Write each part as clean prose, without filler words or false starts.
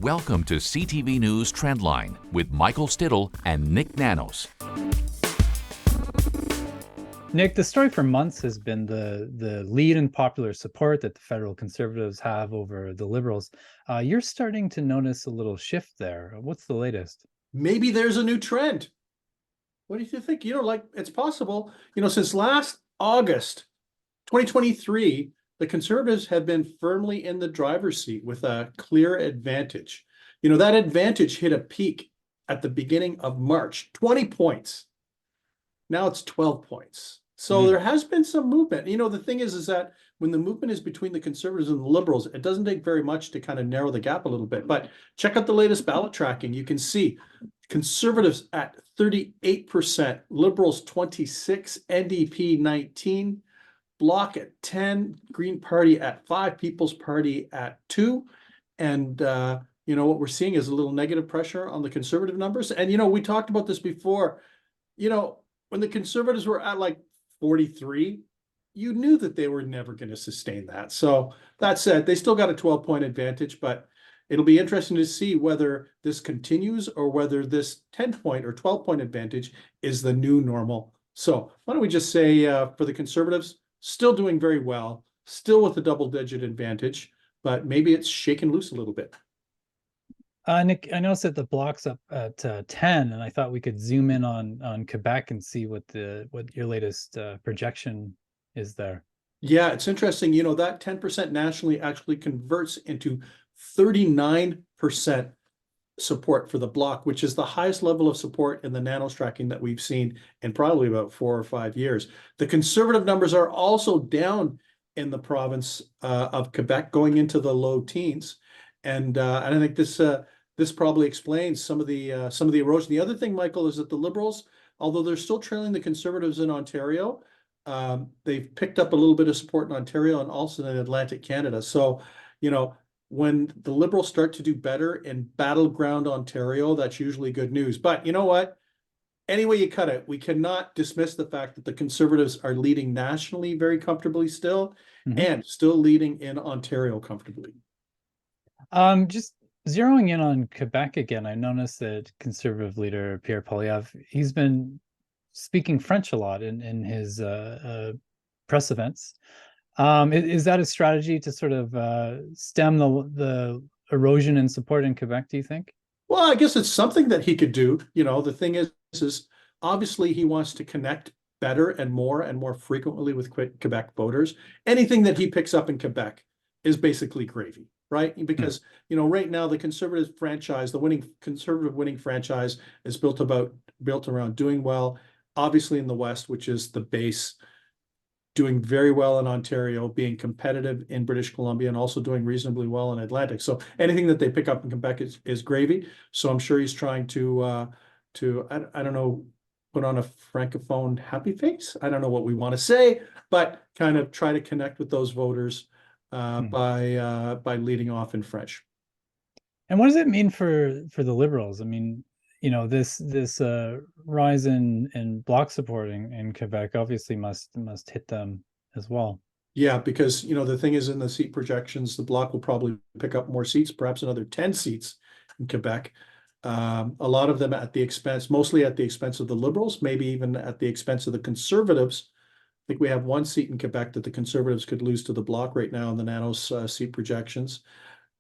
Welcome to CTV News Trendline with Michael Stittle and Nik Nanos. Nik, the story for months has been the lead in popular support that the federal Conservatives have over the Liberals. You're starting to notice a little shift there. What's the latest? Maybe there's a new trend. What do you think? It's possible. Since last August 2023, the Conservatives have been firmly in the driver's seat with a clear advantage. That advantage hit a peak at the beginning of March, 20 points. Now it's 12 points. So there has been some movement. The thing is that when the movement is between the Conservatives and the Liberals, it doesn't take very much to kind of narrow the gap a little bit. But check out the latest ballot tracking. You can see Conservatives at 38%, Liberals 26%, NDP 19%, Bloc at 10%, Green Party at 5%, People's Party at 2%. And, what we're seeing is a little negative pressure on the Conservative numbers. And, we talked about this before. When the Conservatives were at like 43, you knew that they were never going to sustain that. So that said, they still got a 12-point advantage, but it'll be interesting to see whether this continues or whether this 10-point or 12-point advantage is the new normal. So why don't we just say for the Conservatives, still doing very well, still with a double-digit advantage, but maybe it's shaken loose a little bit. Nik, I noticed that the Bloc's up at 10, and I thought we could zoom in on Quebec and see what your latest projection is there. Yeah, it's interesting. That 10% nationally actually converts into 39% support for the Bloc, which is the highest level of support in the Nanos tracking that we've seen in probably about 4 or 5 years. The Conservative numbers are also down in the province of Quebec, going into the low teens. And I think this probably explains some of the erosion. The other thing, Michael, is that the Liberals, although they're still trailing the Conservatives in Ontario, they've picked up a little bit of support in Ontario and also in Atlantic Canada. So, when the Liberals start to do better in battleground Ontario, that's usually good news. But you know what? Any way you cut it, we cannot dismiss the fact that the Conservatives are leading nationally very comfortably still, and still leading in Ontario comfortably. Just zeroing in on Quebec again, I noticed that Conservative leader Pierre Poilievre, he's been speaking French a lot in his press events. Is that a strategy to sort of stem the erosion in support in Quebec, do you think? Well, I guess it's something that he could do. The thing is obviously he wants to connect better and more frequently with Quebec voters. Anything that he picks up in Quebec is basically gravy, right? Because, right now the Conservative franchise, the Conservative winning franchise is built around doing well, obviously in the West, which is the base, doing very well in Ontario, being competitive in British Columbia, and also doing reasonably well in Atlantic. So anything that they pick up in Quebec is gravy. So I'm sure he's trying to I don't know, put on a francophone happy face. I don't know what we want to say, but kind of try to connect with those voters by leading off in French. And what does it mean for the Liberals? I mean, this rise in Bloc supporting in Quebec obviously must hit them as well. Yeah, because the thing is, in the seat projections, the Bloc will probably pick up more seats, perhaps another 10 seats in Quebec. A lot of them mostly at the expense of the Liberals, maybe even at the expense of the Conservatives. I think we have one seat in Quebec that the Conservatives could lose to the Bloc right now in the Nanos seat projections.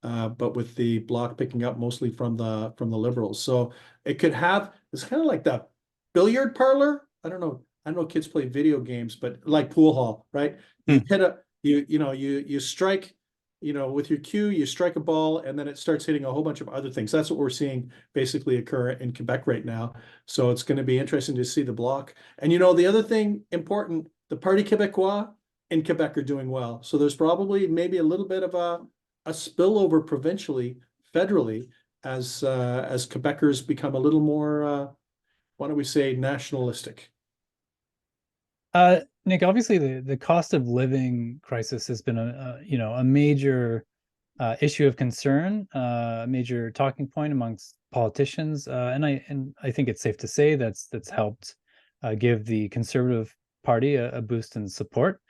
But with the Bloc picking up mostly from the Liberals. So it's kind of like that billiard parlor. I don't know kids play video games, but like pool hall, right? You hit you strike, with your cue, you strike a ball, and then it starts hitting a whole bunch of other things. That's what we're seeing basically occur in Quebec right now. So it's going to be interesting to see the Bloc. And the other thing important, the Parti Québécois in Quebec are doing well. So there's probably maybe a little bit of a spillover provincially, federally, as Quebecers become a little more, why don't we say, nationalistic. Nik, obviously the cost of living crisis has been a major issue of concern, a major talking point amongst politicians, and I think it's safe to say that's helped give the Conservative Party a boost in support.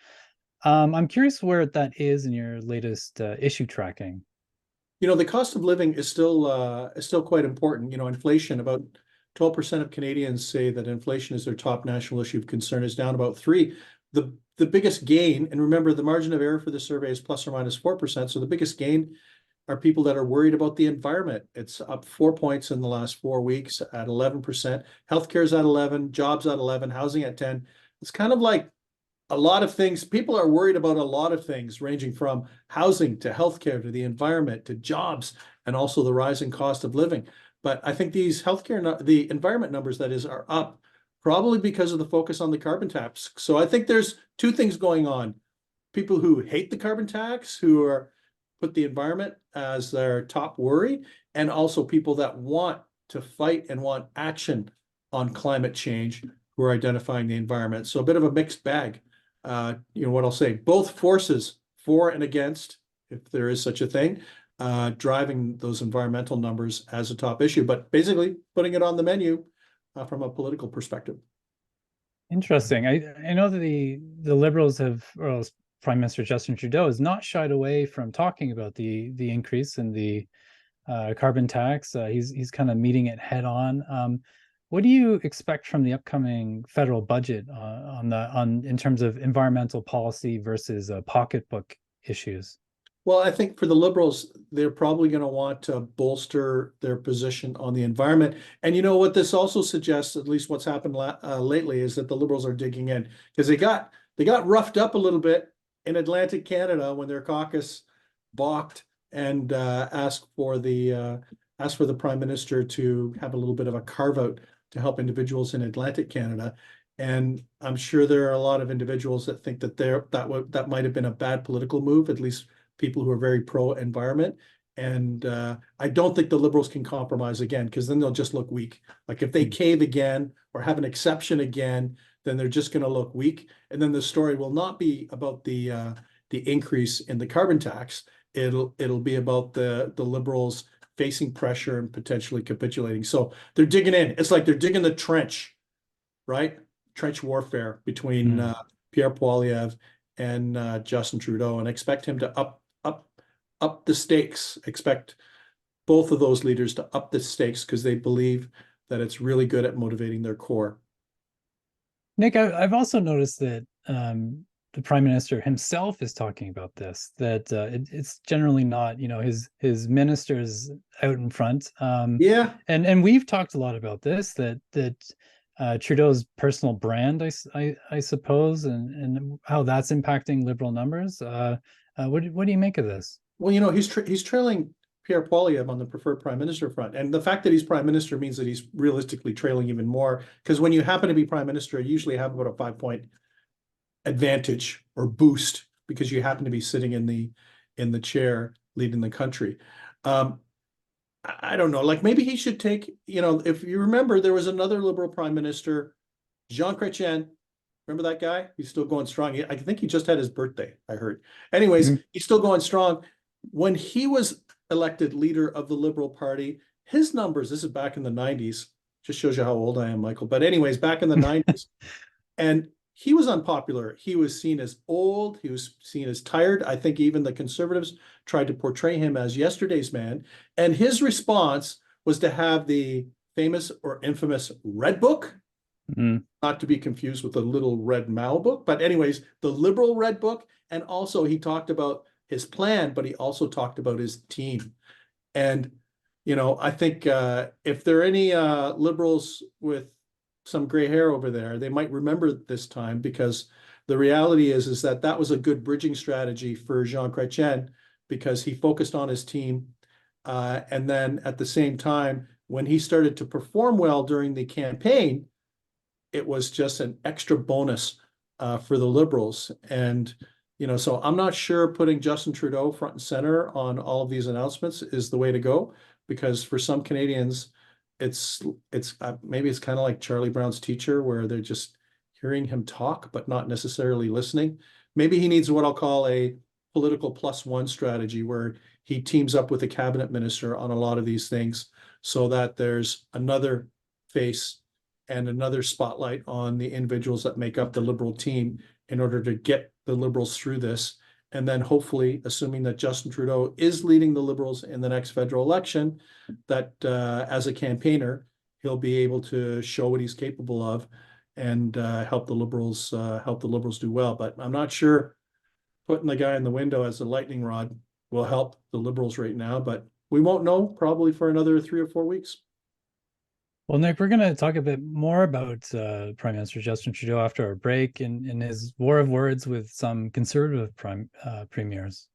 I'm curious where that is in your latest issue tracking. The cost of living is still quite important. Inflation, about 12% of Canadians say that inflation is their top national issue of concern, is down about 3. The biggest gain, and remember the margin of error for the survey is plus or minus 4%. So the biggest gain are people that are worried about the environment. It's up 4 points in the last 4 weeks at 11%. Healthcare is at 11, jobs at 11, housing at 10. It's kind of like a lot of things. People are worried about a lot of things, ranging from housing to healthcare to the environment to jobs, and also the rising cost of living. But I think these the environment numbers, that is, are up probably because of the focus on the carbon tax. So I think there's two things going on. People who hate the carbon tax, who are put the environment as their top worry, and also people that want to fight and want action on climate change, who are identifying the environment. So a bit of a mixed bag. What I'll say, both forces, for and against, if there is such a thing, driving those environmental numbers as a top issue, but basically putting it on the menu from a political perspective. Interesting. I know that the Liberals have, or Prime Minister Justin Trudeau has not shied away from talking about the increase in the carbon tax. He's kind of meeting it head on. What do you expect from the upcoming federal budget in terms of environmental policy versus pocketbook issues? Well, I think for the Liberals, they're probably going to want to bolster their position on the environment. And what this also suggests, at least what's happened lately, is that the Liberals are digging in, because they got roughed up a little bit in Atlantic Canada when their caucus balked and asked for the Prime Minister to have a little bit of a carve out to help individuals in Atlantic Canada. And I'm sure there are a lot of individuals that think that that might have been a bad political move, at least people who are very pro-environment. And I don't think the Liberals can compromise again, because then they'll just look weak. Like if they cave again or have an exception again, then they're just going to look weak. And then the story will not be about the increase in the carbon tax. It'll be about the Liberals facing pressure and potentially capitulating. So they're digging in. It's like they're digging the trench, right? Trench warfare between Pierre Poilievre and Justin Trudeau, and expect him to up the stakes. Expect both of those leaders to up the stakes, because they believe that it's really good at motivating their core. Nik, I've also noticed that the Prime Minister himself is talking about this, that it's generally not, his ministers out in front. Yeah. And we've talked a lot about this, that Trudeau's personal brand, I suppose, and how that's impacting Liberal numbers. What do you make of this? Well, he's trailing Pierre Poilievre on the preferred Prime Minister front. And the fact that he's Prime Minister means that he's realistically trailing even more, because when you happen to be Prime Minister, you usually have about a 5-point advantage or boost, because you happen to be sitting in the chair leading the country. I don't know, like maybe he should take, if you remember, there was another Liberal Prime Minister, Jean Chrétien. Remember that guy? He's still going strong. I think he just had his birthday, I heard. Anyways, he's still going strong. When he was elected leader of the Liberal Party, his numbers, this is back in the 90s, just shows you how old I am, Michael. But anyways, back in the 90s, and he was unpopular. He was seen as old. He was seen as tired. I think even the Conservatives tried to portray him as yesterday's man. And his response was to have the famous or infamous Red Book, not to be confused with the Little Red Mao book. But anyways, the Liberal Red Book. And also he talked about his plan, but he also talked about his team. And, I think if there are any Liberals with some gray hair over there, they might remember this time, because the reality is that was a good bridging strategy for Jean Chrétien, because he focused on his team. And then at the same time, when he started to perform well during the campaign, it was just an extra bonus for the Liberals. And, so I'm not sure putting Justin Trudeau front and center on all of these announcements is the way to go, because for some Canadians, it's maybe it's kind of like Charlie Brown's teacher, where they're just hearing him talk, but not necessarily listening. Maybe he needs what I'll call a political +1 strategy, where he teams up with a cabinet minister on a lot of these things, so that there's another face and another spotlight on the individuals that make up the Liberal team, in order to get the Liberals through this And then hopefully, assuming that Justin Trudeau is leading the Liberals in the next federal election, that as a campaigner, he'll be able to show what he's capable of and help the Liberals do well. But I'm not sure putting the guy in the window as a lightning rod will help the Liberals right now, but we won't know probably for another 3 or 4 weeks. Well, Nik, we're going to talk a bit more about Prime Minister Justin Trudeau after our break in his war of words with some conservative premiers.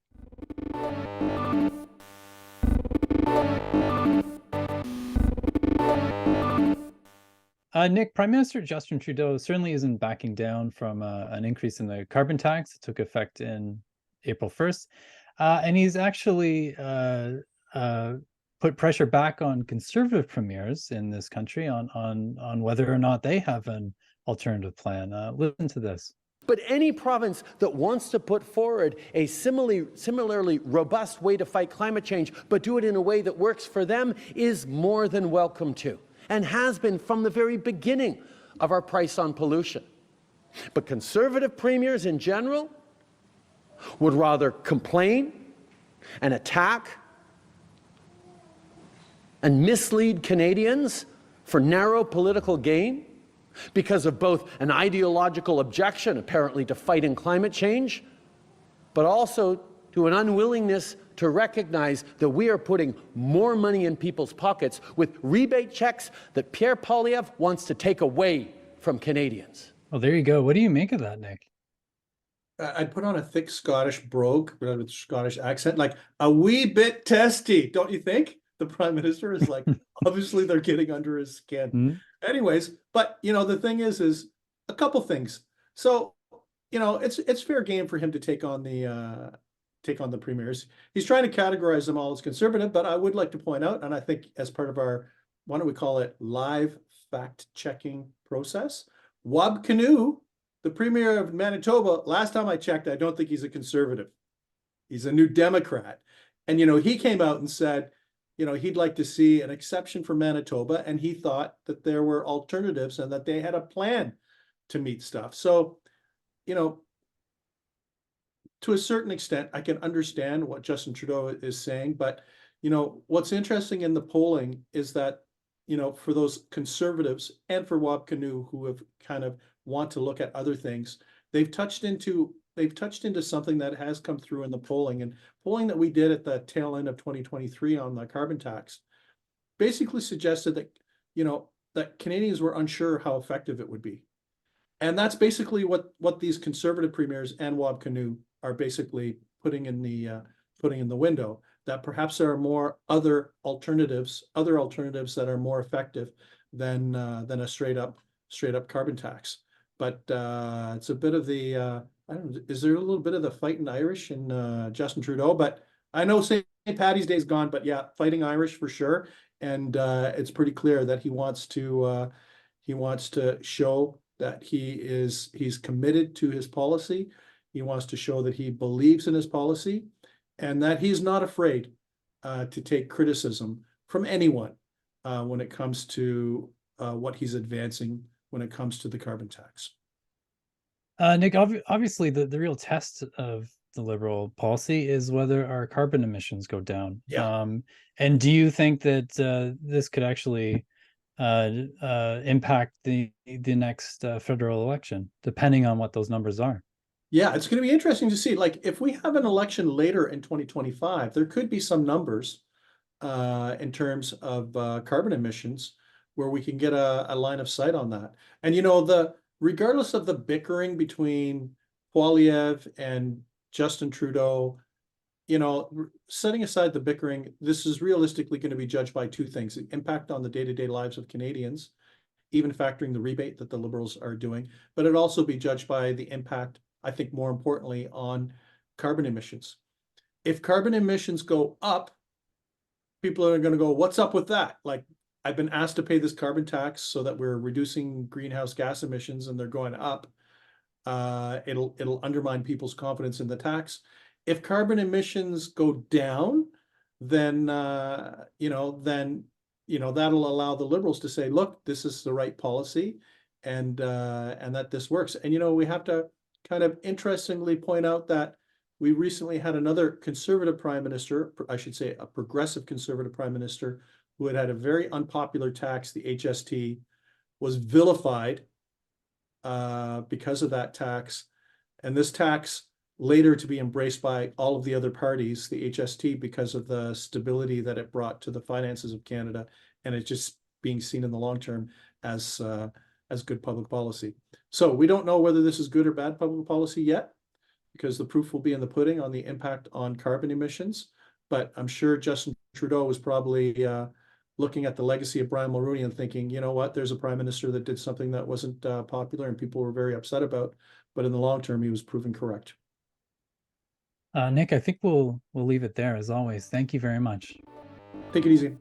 Nik, Prime Minister Justin Trudeau certainly isn't backing down from an increase in the carbon tax that took effect in April 1st. And he's actually put pressure back on conservative premiers in this country on whether or not they have an alternative plan. Listen to this. But any province that wants to put forward a similarly robust way to fight climate change, but do it in a way that works for them, is more than welcome to, and has been from the very beginning of our price on pollution. But conservative premiers in general would rather complain and attack and mislead Canadians for narrow political gain because of both an ideological objection, apparently, to fighting climate change, but also to an unwillingness to recognize that we are putting more money in people's pockets with rebate checks that Pierre Poilievre wants to take away from Canadians. Well, there you go. What do you make of that, Nik? I'd put on a thick Scottish brogue with a Scottish accent, like a wee bit testy, don't you think? The Prime Minister is like, obviously they're getting under his skin. Mm-hmm. Anyways, but the thing is a couple things. So, it's fair game for him to take on the premiers. He's trying to categorize them all as conservative, but I would like to point out, and I think as part of our, why don't we call it live fact-checking process, Wab Kinew, the Premier of Manitoba, last time I checked, I don't think he's a conservative. He's a New Democrat. And, he came out and said, he'd like to see an exception for Manitoba, and he thought that there were alternatives and that they had a plan to meet stuff. So, to a certain extent, I can understand what Justin Trudeau is saying, but, what's interesting in the polling is that, for those conservatives and for Wab Kinew who have kind of want to look at other things, they've touched into something that has come through in the polling, and polling that we did at the tail end of 2023 on the carbon tax basically suggested that, that Canadians were unsure how effective it would be. And that's basically what these conservative premiers and Wab Kinew are basically putting in the window, that perhaps there are more other alternatives that are more effective than a straight up carbon tax. But it's a bit of the I don't know, is there a little bit of the fighting Irish in Justin Trudeau? But I know St. Paddy's Day is gone, but yeah, fighting Irish for sure. And it's pretty clear that he wants to show that he's committed to his policy. He wants to show that he believes in his policy and that he's not afraid to take criticism from anyone when it comes to what he's advancing when it comes to the carbon tax. Nik, obviously the real test of the Liberal policy is whether our carbon emissions go down. Yeah. And do you think that this could actually impact the next federal election, depending on what those numbers are? Yeah, it's going to be interesting to see. Like, if we have an election later in 2025, there could be some numbers in terms of carbon emissions where we can get a line of sight on that. And regardless of the bickering between Poilievre and Justin Trudeau, setting aside the bickering, this is realistically going to be judged by two things: the impact on the day-to-day lives of Canadians, even factoring the rebate that the Liberals are doing, but it also be judged by the impact, I think more importantly, on carbon emissions. If carbon emissions go up, people are going to go, what's up with that? Like, I've been asked to pay this carbon tax so that we're reducing greenhouse gas emissions and they're going up. It'll undermine people's confidence in the tax. If carbon emissions go down, then that'll allow the Liberals to say, look, this is the right policy, and that this works. And we have to kind of interestingly point out that we recently had another conservative prime minister, I should say a progressive conservative prime minister, who had a very unpopular tax, the HST, was vilified because of that tax. And this tax later to be embraced by all of the other parties, the HST, because of the stability that it brought to the finances of Canada, and it's just being seen in the long term as good public policy. So we don't know whether this is good or bad public policy yet, because the proof will be in the pudding on the impact on carbon emissions. But I'm sure Justin Trudeau was probably looking at the legacy of Brian Mulroney and thinking, you know what, there's a prime minister that did something that wasn't popular and people were very upset about, but in the long term, he was proven correct. Nik, I think we'll leave it there as always. Thank you very much. Take it easy.